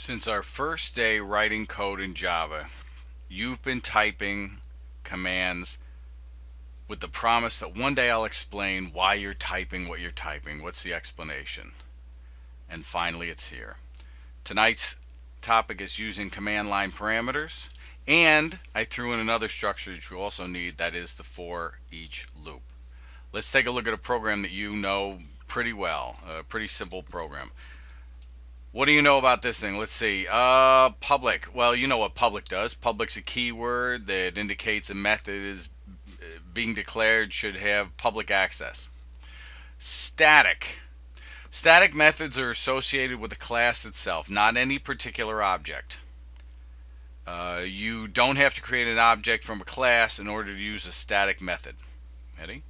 Since our first day writing code in Java, you've been typing commands with the promise that one day I'll explain why you're typing what you're typing. What's the explanation? And finally, it's here. Tonight's topic is using command line parameters, and I threw in another structure that you also need, that is the for each loop. Let's take a look at a program that you know pretty well, a pretty simple program. What do you know about this thing? Let's see. Public. Well, you know what public does. Public's a keyword that indicates a method is being declared should have public access. Static. Static methods are associated with the class itself, not any particular object. You don't have to create an object from a class in order to use a static method. Ready?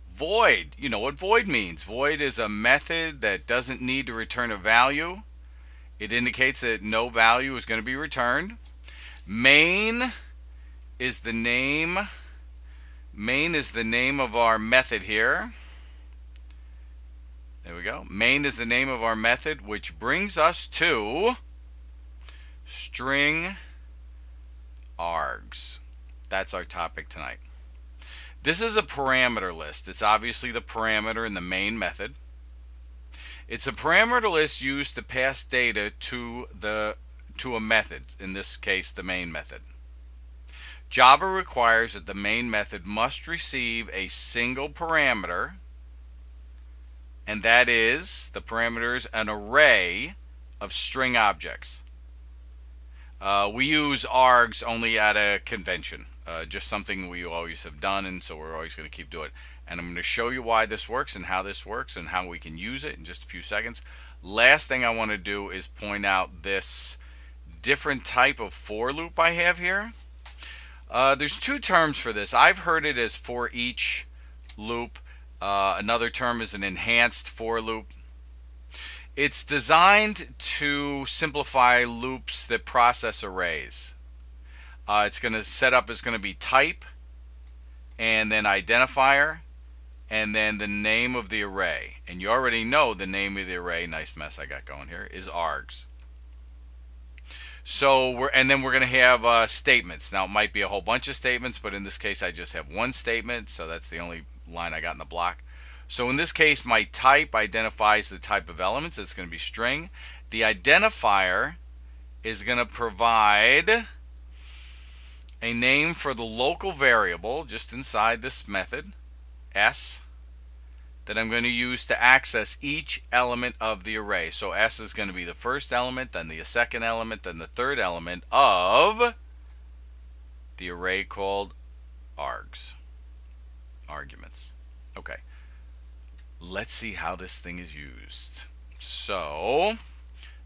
Void. You know what void means. Void is a method that doesn't need to return a value. It indicates that no value is going to be returned. Main is the name. Main is the name of our method here. There we go. Main is the name of our method, which brings us to string args. That's our topic tonight. This is a parameter list. It's obviously the parameter in the main method. It's a parameter list used to pass data to a method, in this case the main method. Java requires that the main method must receive a single parameter, and that is, the parameter is an array of string objects. We use args only at a convention, just something we always have done, and so we're always going to keep doing it. And I'm going to show you why this works and how this works and how we can use it in just a few seconds. Last thing I want to do is point out this different type of for loop I have here. There's two terms for this. I've heard it as for each loop. Another term is an enhanced for loop. It's designed to simplify loops that process arrays. It's going to set up as going to be type, and then identifier, and then the name of the array. And you already know the name of the array, nice mess I got going here, is args. So then we're going to have statements. Now it might be a whole bunch of statements, but in this case I just have one statement, so that's the only line I got in the block. So in this case, my type identifies the type of elements. It's going to be string. The identifier is going to provide a name for the local variable just inside this method, s, that I'm going to use to access each element of the array. So s is going to be the first element, then the second element, then the third element of the array called args, arguments. Okay. Let's see how this thing is used. So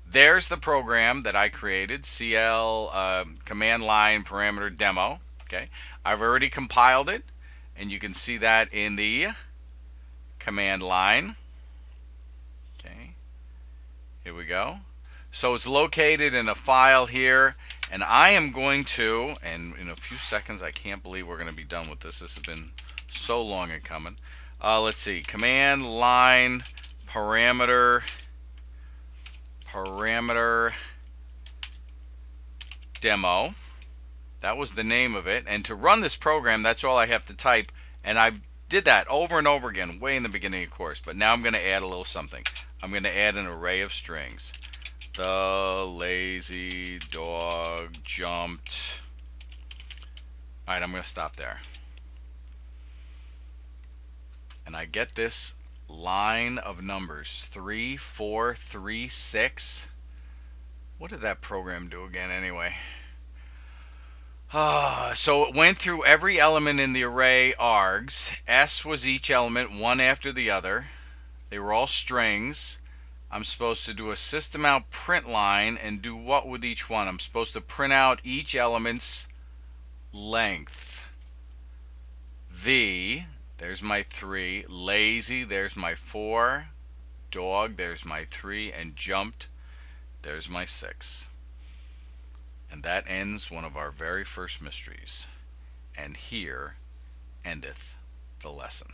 there's the program that I created, CL command line parameter demo. Okay, I've already compiled it, and you can see that in the command line. Okay, here we go. So it's located in a file here, and I am going to, and in a few seconds, I can't believe we're going to be done with this. This has been so long in coming. Let's see, command line parameter demo. That was the name of it. And to run this program, that's all I have to type. And I did that over and over again, way in the beginning of course. But now I'm going to add a little something. I'm going to add an array of strings. The lazy dog jumped. All right, I'm going to stop there. And I get this line of numbers, 3, 4, 3, 6. What did that program do again anyway? So it went through every element in the array args. S was each element, one after the other. They were all strings. I'm supposed to do a system out print line and do what with each one? I'm supposed to print out each element's length. There's my 3, lazy, there's my 4, dog, there's my 3, and jumped, there's my 6. And that ends one of our very first mysteries. And here endeth the lesson.